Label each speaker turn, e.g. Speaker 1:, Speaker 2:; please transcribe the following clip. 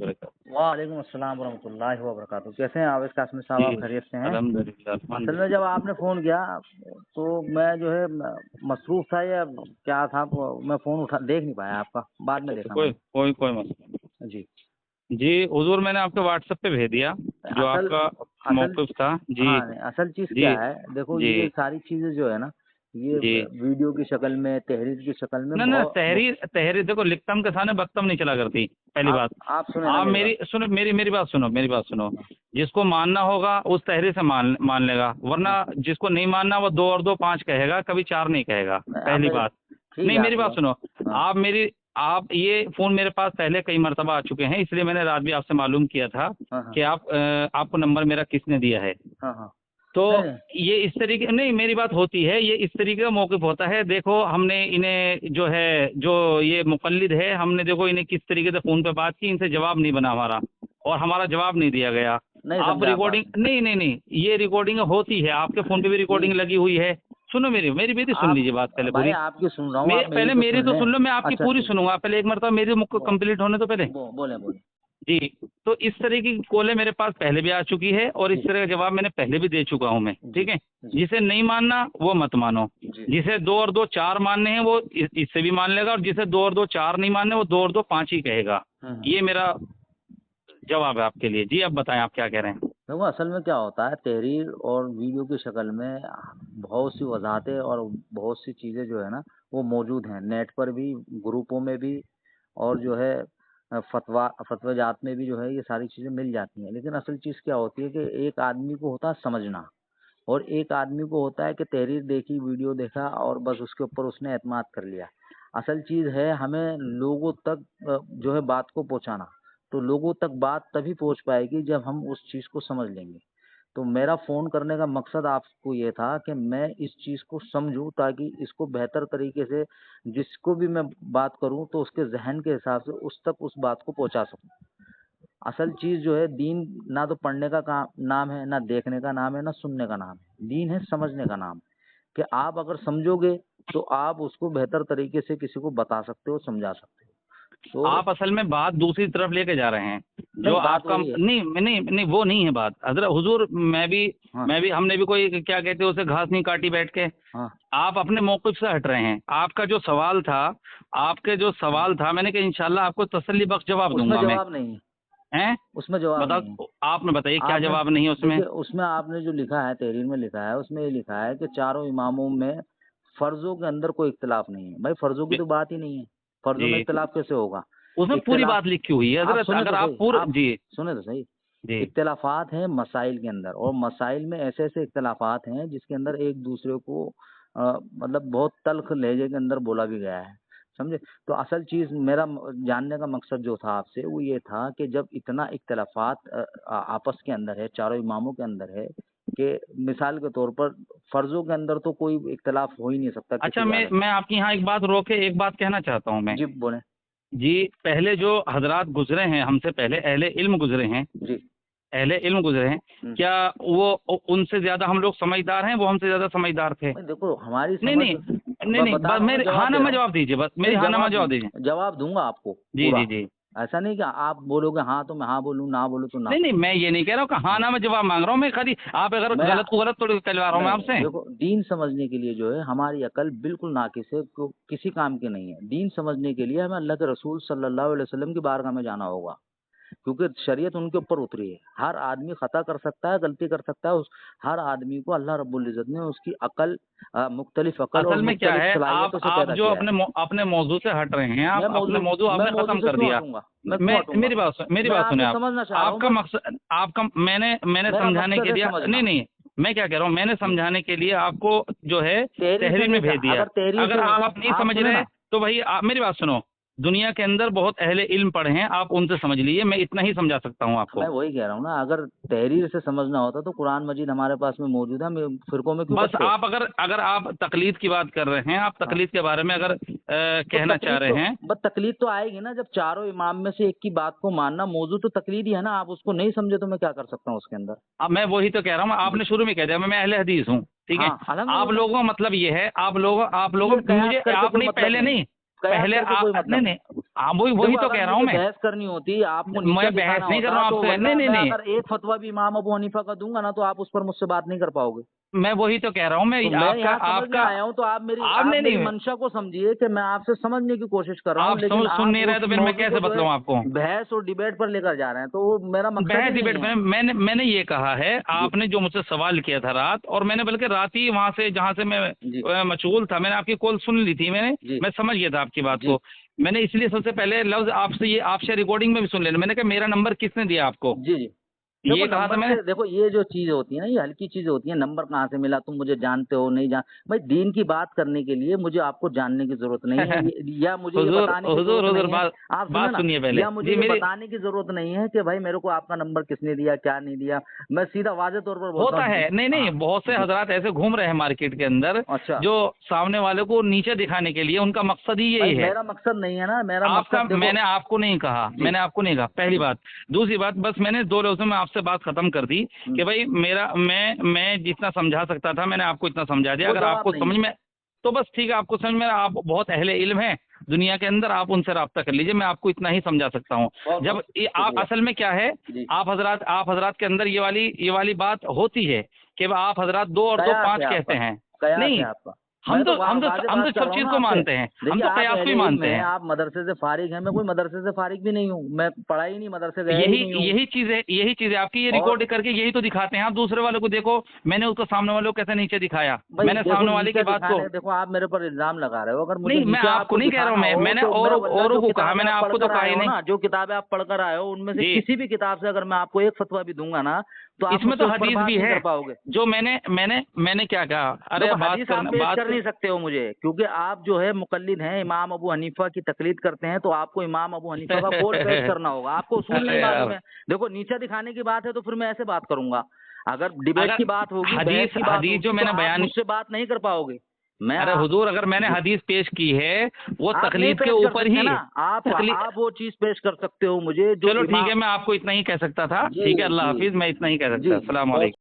Speaker 1: वबरकातुहू।
Speaker 2: वालेकुम अस्सलाम वरहमतुल्लाहि वबरकातुहू। कैसे हैं आवेश कासमी साहब,
Speaker 1: जी
Speaker 2: आप खैरियत से हैं?
Speaker 1: अल्हम्दुलिल्लाह
Speaker 2: असल में जब आपने फ़ोन किया तो मैं जो है मसरूफ़ था या क्या था, मैं फ़ोन उठा देख नहीं पाया आपका, बाद में
Speaker 1: अच्छा
Speaker 2: देखा
Speaker 1: कोई
Speaker 2: मैंने।
Speaker 1: कोई कोई मसला नहीं।
Speaker 2: जी।
Speaker 1: जी हुजूर, मैंने आपके व्हाट्सएप पे भेज दिया जो
Speaker 2: असल
Speaker 1: आपका
Speaker 2: असल
Speaker 1: मौक़िफ़ था। जी
Speaker 2: हाँ, नहीं, असल चीज़
Speaker 1: जी
Speaker 2: क्या है, देखो
Speaker 1: जी
Speaker 2: ये सारी चीज़ें जो है ना, ये
Speaker 1: जी।
Speaker 2: वीडियो की शक्ल में, तहरीर की शक्ल में
Speaker 1: ना ना, तहरीर तहरीर देखो, लिखतम के सामने बख्तम नहीं चला करती, पहली बात।
Speaker 2: आप सुने ना
Speaker 1: आप
Speaker 2: मेरी
Speaker 1: मेरी
Speaker 2: बात।
Speaker 1: सुनो, मेरी बात सुनो, मेरी बात सुनो।
Speaker 2: हाँ,
Speaker 1: जिसको मानना होगा उस तहरीर से मान मान लेगा, वरना
Speaker 2: हाँ,
Speaker 1: जिसको नहीं मानना वो 2 और 2 5 कहेगा, कभी 4 नहीं कहेगा,
Speaker 2: आप
Speaker 1: पहली
Speaker 2: मेरे
Speaker 1: बात।
Speaker 2: ठीक
Speaker 1: नहीं,
Speaker 2: है
Speaker 1: मेरी
Speaker 2: आपकी
Speaker 1: बात
Speaker 2: बात।
Speaker 1: सुनो।
Speaker 2: हाँ,
Speaker 1: आप ये फ़ोन मेरे पास पहले कई मरतबा आ चुके हैं, इसलिए मैंने रात भी आपसे मालूम किया था
Speaker 2: हाँ, हाँ,
Speaker 1: कि आपको नंबर मेरा किसने दिया है।
Speaker 2: हाँ, हाँ।
Speaker 1: तो
Speaker 2: नहीं, नहीं।
Speaker 1: ये इस तरीके, नहीं मेरी बात होती है, ये इस तरीके का मौक़िफ़ होता है। देखो हमने इन्हें जो है, जो ये मुक़ल्लिद है, हमने देखो इन्हें किस तरीके से फ़ोन पे बात की, इनसे जवाब नहीं बना हमारा, और हमारा जवाब नहीं दिया गया।
Speaker 2: नहीं
Speaker 1: आप
Speaker 2: समझा आप बात।
Speaker 1: रिकॉर्डिंग, नहीं नहीं नहीं, ये रिकॉर्डिंग होती है, आपके फ़ोन पे भी रिकॉर्डिंग
Speaker 2: ठीक।
Speaker 1: लगी हुई है। सुनो, मेरी मेरी बेटी सुन
Speaker 2: आप
Speaker 1: लीजिए बात पहले
Speaker 2: भाई
Speaker 1: पूरी।
Speaker 2: आपकी सुन रहा हूँ, आप मेरी
Speaker 1: पहले
Speaker 2: तो
Speaker 1: मेरी
Speaker 2: सुन
Speaker 1: तो
Speaker 2: लें।
Speaker 1: सुन लो, मैं आपकी
Speaker 2: अच्छा
Speaker 1: पूरी
Speaker 2: ठीक।
Speaker 1: सुनूंगा, पहले एक मरतबा मेरी मुक
Speaker 2: वो,
Speaker 1: कंप्लीट होने तो पहले।
Speaker 2: बोले बोले।
Speaker 1: जी। तो इस तरीके की कॉलें मेरे पास पहले भी आ चुकी है, और इस
Speaker 2: जी
Speaker 1: तरह का जवाब मैंने पहले भी दे चुका हूं मैं,
Speaker 2: जी
Speaker 1: ठीक है।
Speaker 2: जी
Speaker 1: जिसे नहीं मानना वो मत मानो।
Speaker 2: जी।
Speaker 1: जिसे 2 और 2 4 मानने हैं वो इससे भी मान लेगा, और जिसे 2 और 2 4 नहीं मानने वो 2 और 2 5 ही कहेगा।
Speaker 2: हम्म।
Speaker 1: ये मेरा जवाब है आपके लिए। जी, अब बताएं आप क्या कह रहे हैं।
Speaker 2: देखो असल में क्या होता है, तहरीर और वीडियो की शक्ल में बहुत सी वजाहतें और बहुत सी चीज़ें जो है ना, वो मौजूद हैं नेट पर भी, ग्रुपों में भी, और जो है फतवाजात में भी जो है ये सारी चीज़ें मिल जाती हैं। लेकिन असल चीज़ क्या होती है कि एक आदमी को होता है समझना, और एक आदमी को होता है कि तहरीर देखी, वीडियो देखा और बस उसके ऊपर उसने एतमाद कर लिया। असल चीज़ है हमें लोगों तक जो है बात को पहुँचाना। तो लोगों तक बात तभी पहुँच पाएगी जब हम उस चीज़ को समझ लेंगे। तो मेरा फ़ोन करने का मकसद आपको ये था कि मैं इस चीज़ को समझूँ, ताकि इसको बेहतर तरीके से जिसको भी मैं बात करूँ तो उसके ज़हन के हिसाब से उस तक उस बात को पहुँचा सकूँ। असल चीज़ जो है, दीन ना तो पढ़ने का काम नाम है, ना देखने का नाम है, ना सुनने का नाम है। दीन है समझने का नाम, कि आप अगर समझोगे तो आप उसको बेहतर तरीके से किसी को बता सकते हो, समझा सकते हो। तो
Speaker 1: आप असल में बात दूसरी तरफ लेके जा रहे हैं। जो
Speaker 2: नहीं, बात
Speaker 1: आपका,
Speaker 2: वही है।
Speaker 1: नहीं नहीं नहीं, वो नहीं है बात हजरत हुजूर।
Speaker 2: हाँ,
Speaker 1: मैं भी हमने भी कोई क्या कहते हैं उसे, घास नहीं काटी बैठ के।
Speaker 2: हाँ।
Speaker 1: आप अपने मौक़िफ़ से हट रहे हैं। आपका जो सवाल था, मैंने कहा इंशाल्लाह आपको तसल्ली बख्श जवाब
Speaker 2: उसमें
Speaker 1: दूंगा मैं।
Speaker 2: जवाब नहीं है।
Speaker 1: हैं?
Speaker 2: उसमें जवाब नहीं है।
Speaker 1: बताओ, आपने बताइए क्या
Speaker 2: आपने
Speaker 1: जवाब नहीं है उसमें।
Speaker 2: देखिए, उसमें आपने जो लिखा है, तहरीर में लिखा है, उसमें ये लिखा है कि चारों इमामों में फ़र्ज़ों के अंदर कोई इख्तिलाफ़ नहीं है। भाई फ़र्ज़ों की
Speaker 1: बे-
Speaker 2: तो बात ही नहीं है। फ़र्ज़ों में
Speaker 1: जी,
Speaker 2: इख्तिलाफ़ कैसे होगा?
Speaker 1: उसमें पूरी
Speaker 2: इख्तिलाफ़
Speaker 1: बात लिखी हुई है
Speaker 2: आप
Speaker 1: हजरत,
Speaker 2: सुने
Speaker 1: अगर
Speaker 2: तो
Speaker 1: आप
Speaker 2: सही,
Speaker 1: पूरे।
Speaker 2: आप
Speaker 1: जी
Speaker 2: सुने तो सही।
Speaker 1: जी
Speaker 2: इख्तिलाफ़ात हैं मसाइल के अंदर, और मसाइल में ऐसे-ऐसे इख्तिलाफ़ात हैं जिसके अंदर एक-दूसरे को मतलब बहुत तल्ख़ लहजे के अंदर बोला भी गया है, समझे? तो असल चीज़ मेरा जानने का मकसद जो था आपसे वो ये था कि जब इतना इख्तिलाफ़ात आपस के अंदर है, चारों इमामों के अंदर है, कि मिसाल के तौर पर फ़र्ज़ों के अंदर तो कोई इख्तिलाफ़ हो ही नहीं सकता किसी
Speaker 1: अच्छा,
Speaker 2: भी
Speaker 1: मैं
Speaker 2: हालत में।
Speaker 1: मैं आपकी यहाँ एक बात रोक के एक बात कहना चाहता हूँ मैं।
Speaker 2: जी, बोलें।
Speaker 1: जी, पहले जो हजरात गुजरे हैं हमसे पहले, अहले इल्म गुजरे हैं,
Speaker 2: जी।
Speaker 1: अहले इल्म गुजरे हैं,
Speaker 2: हुँ।
Speaker 1: क्या वो उनसे ज़्यादा हम लोग समझदार हैं, वो हमसे ज़्यादा समझदार थे?
Speaker 2: नहीं देखो, हमारी
Speaker 1: नहीं
Speaker 2: समझ
Speaker 1: नहीं नहीं नहीं,
Speaker 2: बता
Speaker 1: बस
Speaker 2: रहा हूँ ना,
Speaker 1: मेरे हाँ
Speaker 2: जवाब
Speaker 1: ना
Speaker 2: दे रहा
Speaker 1: में
Speaker 2: हूँ।
Speaker 1: जवाब दीजिए, बस मेरी
Speaker 2: नहीं,
Speaker 1: हाँ ना में जवाब दीजिए।
Speaker 2: जवाब दूँगा आपको
Speaker 1: जी
Speaker 2: पूरा।
Speaker 1: जी जी।
Speaker 2: ऐसा नहीं कि आप बोलोगे हाँ तो मैं हाँ बोलूँ, ना बोलूँ तो ना।
Speaker 1: नहीं नहीं, मैं ये नहीं कह रहा हूँ कि हाँ
Speaker 2: हाँ।
Speaker 1: ना में जवाब मांग रहा हूँ मैं, खाली आप अगर
Speaker 2: मैं
Speaker 1: गलत को गलत थोड़ी कहलवा रहा हूँ मैं
Speaker 2: नहीं,
Speaker 1: आपसे।
Speaker 2: देखो दीन समझने के लिए जो है हमारी अकल बिल्कुल नाक़िस है, किसी काम की नहीं है। दीन समझने के लिए हमें अल्लाह के रसूल सल्लल्लाहु अलैहि वसल्लम की बारगाह में जाना होगा। क्योंकि शरीयत उनके ऊपर उतरी है। हर आदमी ख़ता कर सकता है, गलती कर सकता है। उस हर आदमी को अल्लाह रब्बुल इज़्ज़त ने उसकी अकल मुख्तलिफ़ अकल और
Speaker 1: असल में क्या
Speaker 2: मुख्तलिफ़
Speaker 1: है,
Speaker 2: सलाहियतों से
Speaker 1: आप
Speaker 2: पैदा
Speaker 1: जो
Speaker 2: किया है।
Speaker 1: अपने मौजू से हट रहे हैं, आप अपने मौजू
Speaker 2: मैं
Speaker 1: आपने
Speaker 2: मौजू
Speaker 1: ख़त्म
Speaker 2: से
Speaker 1: कर
Speaker 2: क्यों
Speaker 1: दिया।
Speaker 2: हटूँगा? मैं क्यों हटूँगा?
Speaker 1: मेरी
Speaker 2: मैं
Speaker 1: बात सुने
Speaker 2: आपसे
Speaker 1: आप।
Speaker 2: समझना चाह रहा हूँ
Speaker 1: आपका
Speaker 2: बस।
Speaker 1: मकसद, आपका मैंने
Speaker 2: मेरा
Speaker 1: समझाने
Speaker 2: मकसद
Speaker 1: के
Speaker 2: है
Speaker 1: लिए, नहीं
Speaker 2: समझना।
Speaker 1: नहीं, मैं क्या कह रहा हूँ, मैंने
Speaker 2: जी।
Speaker 1: समझाने के लिए आपको जो है
Speaker 2: तहरीर से
Speaker 1: तहरीर में
Speaker 2: नहीं,
Speaker 1: भेज दिया।
Speaker 2: अगर तहरीर
Speaker 1: अगर
Speaker 2: से
Speaker 1: आप नहीं
Speaker 2: आप
Speaker 1: समझ
Speaker 2: सुने
Speaker 1: रहे
Speaker 2: ना।
Speaker 1: तो भाई आप मेरी बात सुनो। दुनिया के अंदर बहुत अहले इल्म पढ़े हैं, आप उनसे समझ लीजिए, मैं इतना ही समझा सकता हूँ आपको।
Speaker 2: मैं वही कह रहा हूँ ना, अगर तहरीर से समझना होता तो कुरान मजीद हमारे पास में मौजूद है, हम फ़िरकों में क्यों
Speaker 1: बस
Speaker 2: बँटते?
Speaker 1: आप अगर अगर आप तकलीद की बात कर रहे हैं, आप
Speaker 2: हाँ।
Speaker 1: तकलीद के बारे में अगर कहना चाह रहे हैं।
Speaker 2: तकलीद तो आएगी ना, जब चारों इमाम में से एक की बात को मानना मौजू तो तकलीद ही है ना। आप उसको नहीं समझे तो मैं क्या कर सकता हूँ उसके अंदर?
Speaker 1: अब मैं वही तो कह रहा हूँ,
Speaker 2: जी।
Speaker 1: आपने शुरू में कह दिया मैं अहले हदीस हूँ, ठीक है।
Speaker 2: हाँ,
Speaker 1: आप
Speaker 2: अल्हम्दुलिल्लाह।
Speaker 1: लोगों का मतलब ये है, आप लोगों
Speaker 2: पीर कयास
Speaker 1: मुझे
Speaker 2: करके
Speaker 1: आप
Speaker 2: कोई
Speaker 1: नहीं,
Speaker 2: मतलब
Speaker 1: पहले
Speaker 2: नहीं
Speaker 1: नहीं,
Speaker 2: है। कयास
Speaker 1: पहले
Speaker 2: करके कोई
Speaker 1: नहीं
Speaker 2: मतलब
Speaker 1: नहीं, हाँ वही
Speaker 2: देखो,
Speaker 1: तो
Speaker 2: अगर
Speaker 1: कह रहा हूँ
Speaker 2: मुझे
Speaker 1: मैं
Speaker 2: बहस करनी होती, आपको
Speaker 1: मैं
Speaker 2: नीचा
Speaker 1: बहस
Speaker 2: दिखाना
Speaker 1: नहीं कर रहा
Speaker 2: होता,
Speaker 1: हूँ
Speaker 2: तो
Speaker 1: आपसे, नहीं
Speaker 2: वरना
Speaker 1: नहीं
Speaker 2: मैं
Speaker 1: नहीं,
Speaker 2: अगर एक फतवा भी इमाम अबू हनीफा का दूंगा ना, तो आप उस पर मुझसे बात नहीं कर पाओगे।
Speaker 1: मैं वही तो कह रहा हूँ मैं
Speaker 2: तो मैं
Speaker 1: आपका
Speaker 2: यहाँ समझ में
Speaker 1: आपका
Speaker 2: आया हूँ, तो आप
Speaker 1: आप नहीं
Speaker 2: मेरी
Speaker 1: नहीं,
Speaker 2: मंशा को समझिए कि मैं आपसे समझने की कोशिश कर रहा हूँ,
Speaker 1: आप
Speaker 2: लेकिन
Speaker 1: सुन
Speaker 2: आप
Speaker 1: नहीं रहे
Speaker 2: उस
Speaker 1: तो फिर मैं
Speaker 2: मौजू को
Speaker 1: कैसे
Speaker 2: जो है
Speaker 1: बतलाऊँ आपको।
Speaker 2: बहस और डिबेट पर लेकर जा रहे हैं, तो वो मेरा मकसद ही
Speaker 1: बहस
Speaker 2: नहीं
Speaker 1: डिबेट
Speaker 2: है।
Speaker 1: मैंने ये कहा है,
Speaker 2: जी
Speaker 1: आपने जो मुझसे सवाल किया था रात, और मैंने बल्कि रात ही वहां से जहां से मैं
Speaker 2: जी
Speaker 1: मशगूल था, मैंने आपकी कॉल सुन ली थी,
Speaker 2: जी
Speaker 1: मैं समझ गया था आपकी बात
Speaker 2: जी
Speaker 1: को। मैंने इसलिए सबसे पहले लफ्ज आपसे ये आपसे रिकॉर्डिंग में भी सुन लेना, मैंने कहा मेरा नंबर किसने दिया आपको,
Speaker 2: जी जी। देखो
Speaker 1: ये कहा था
Speaker 2: नंबर
Speaker 1: मैंने।
Speaker 2: से, देखो ये जो चीज़ होती है ना, ये हल्की चीज़ होती है, नंबर कहाँ से मिला, तुम मुझे जानते हो नहीं जान, भाई दीन की बात करने के लिए मुझे आपको जानने की ज़रूरत नहीं है, या मुझे ये
Speaker 1: हुजूर
Speaker 2: बताने की
Speaker 1: हुजूर
Speaker 2: ज़रूरत
Speaker 1: हुजूर
Speaker 2: नहीं है,
Speaker 1: बात
Speaker 2: आप सुने
Speaker 1: बात
Speaker 2: ना,
Speaker 1: सुनिए पहले
Speaker 2: या मुझे
Speaker 1: जी
Speaker 2: ये
Speaker 1: मेरी।
Speaker 2: बताने की ज़रूरत नहीं है कि भाई मेरे को आपका नंबर किसने दिया, क्या नहीं दिया, मैं सीधा वाज़ेह तौर पर बोलता
Speaker 1: होता
Speaker 2: हूँ।
Speaker 1: है, नहीं नहीं,
Speaker 2: हाँ,
Speaker 1: बहुत से
Speaker 2: जी,
Speaker 1: हजरात ऐसे घूम रहे हैं मार्केट के अंदर,
Speaker 2: अच्छा,
Speaker 1: जो सामने वाले को नीचे दिखाने के लिए, उनका मकसद ही
Speaker 2: भाई
Speaker 1: यही है।
Speaker 2: मेरा मकसद नहीं है ना, मेरा
Speaker 1: आपका
Speaker 2: मकसद देखो।
Speaker 1: मैंने आपको नहीं कहा,
Speaker 2: जी,
Speaker 1: पहली
Speaker 2: जी,
Speaker 1: बात। दूसरी बात, बस मैंने दो लफ्जों में आपसे बात खत्म कर दी
Speaker 2: हुँ,
Speaker 1: कि भाई मेरा मैं जितना समझा सकता था मैंने आपको इतना समझा दिया।
Speaker 2: वो
Speaker 1: अगर
Speaker 2: जवाब
Speaker 1: आपको
Speaker 2: नहीं
Speaker 1: समझ
Speaker 2: है।
Speaker 1: में तो बस ठीक है, आपको समझ में आप बहुत अहले इल्म हैं दुनिया के अंदर, आप उनसे रब्ता कर लीजिए, मैं आपको इतना ही समझा सकता हूँ।
Speaker 2: बहुत
Speaker 1: जब
Speaker 2: बहुत शुक्रिया।
Speaker 1: असल में क्या है,
Speaker 2: जी,
Speaker 1: आप हजरात के अंदर ये वाली बात होती है कि आप हजरात 2 और 2
Speaker 2: कयास है
Speaker 1: 5 कहते
Speaker 2: आपका,
Speaker 1: हैं।
Speaker 2: कयास है
Speaker 1: नहीं,
Speaker 2: आपका। मैं तो वाज़ेह
Speaker 1: हम
Speaker 2: बात
Speaker 1: तो
Speaker 2: कर
Speaker 1: सब
Speaker 2: रहा हूँ
Speaker 1: चीज़
Speaker 2: ना
Speaker 1: को
Speaker 2: आपसे।
Speaker 1: मानते हैं, हम
Speaker 2: देखिए
Speaker 1: तो
Speaker 2: आप
Speaker 1: कयास को ही
Speaker 2: अहले इल्म
Speaker 1: मानते
Speaker 2: हैं,
Speaker 1: हैं।
Speaker 2: आप मदरसे से फ़ारिग हैं, मैं कोई मदरसे से फ़ारिग भी नहीं हूँ, मैं पढ़ा ही नहीं, मदरसे गया ही
Speaker 1: यही
Speaker 2: नहीं हूँ।
Speaker 1: यही चीज है आपकी, ये
Speaker 2: और
Speaker 1: रिकॉर्ड करके यही तो दिखाते हैं आप दूसरे वालों को। देखो मैंने उसको सामने वालों को कैसे नीचे दिखाया,
Speaker 2: भाई
Speaker 1: मैंने
Speaker 2: देखो
Speaker 1: सामने वाले की
Speaker 2: नीचा
Speaker 1: बात को।
Speaker 2: दिखाने, देखो आप मेरे पर इल्ज़ाम लगा रहे हो, अगर मुझे
Speaker 1: नहीं मैं
Speaker 2: नीचा
Speaker 1: आपको
Speaker 2: आपको
Speaker 1: नहीं कह रहा हूँ,
Speaker 2: दिखाना हो
Speaker 1: मैंने
Speaker 2: तो मैं वल्लाह
Speaker 1: औरों
Speaker 2: जो
Speaker 1: को कहा,
Speaker 2: किताबें
Speaker 1: मैंने
Speaker 2: आप
Speaker 1: आपको तो
Speaker 2: पढ़कर
Speaker 1: कहा
Speaker 2: आए
Speaker 1: ही
Speaker 2: हो
Speaker 1: नहीं।
Speaker 2: ना, जो किताबें आप पढ़कर आए हो, उनमें से
Speaker 1: जी,
Speaker 2: किसी भी किताब से अगर मैं आपको एक फ़तवा भी दूँगा ना, तो आप
Speaker 1: इसमें
Speaker 2: मुझसे
Speaker 1: तो
Speaker 2: उस पर
Speaker 1: हदीस
Speaker 2: बात
Speaker 1: भी
Speaker 2: नहीं
Speaker 1: है,
Speaker 2: कर पाओगे।
Speaker 1: जो मैंने क्या कहा, अरे
Speaker 2: देखो हदीस आप पेश कर
Speaker 1: बात
Speaker 2: नहीं सकते हो मुझे, क्योंकि आप जो है मुक़ल्लिद हैं, इमाम अबू हनीफ़ा की तक़लीद करते हैं, तो आपको इमाम अबू हनीफ़ा का कौल पेश करना होगा, आपको उसूल नहीं
Speaker 1: अरे
Speaker 2: मालूम
Speaker 1: यार,
Speaker 2: है। देखो नीचा दिखाने की बात है तो फिर मैं ऐसे बात करूँगा, अगर डिबेट
Speaker 1: अगर
Speaker 2: की बात होगी, बहस
Speaker 1: हदीस
Speaker 2: की बात
Speaker 1: हदीस जो
Speaker 2: होगी, तो
Speaker 1: मैंने
Speaker 2: आप
Speaker 1: बयान,
Speaker 2: मुझसे बात नहीं कर पाओगे। मैं
Speaker 1: अरे हुजूर अगर मैंने
Speaker 2: जी,
Speaker 1: हदीस पेश की है वो
Speaker 2: आप नहीं
Speaker 1: तकलीद के
Speaker 2: पेश कर
Speaker 1: ऊपर
Speaker 2: सकते
Speaker 1: ही
Speaker 2: ना, आप वो चीज़ पेश कर सकते हो मुझे जो
Speaker 1: चलो ठीक
Speaker 2: इमाम।
Speaker 1: है, मैं आपको इतना ही कह सकता था।
Speaker 2: जी,
Speaker 1: ठीक है, अल्लाह
Speaker 2: जी,
Speaker 1: हाफिज, मैं इतना ही कह सकता।
Speaker 2: जी,
Speaker 1: अस्सलाम
Speaker 2: बहुत
Speaker 1: वालेकुम।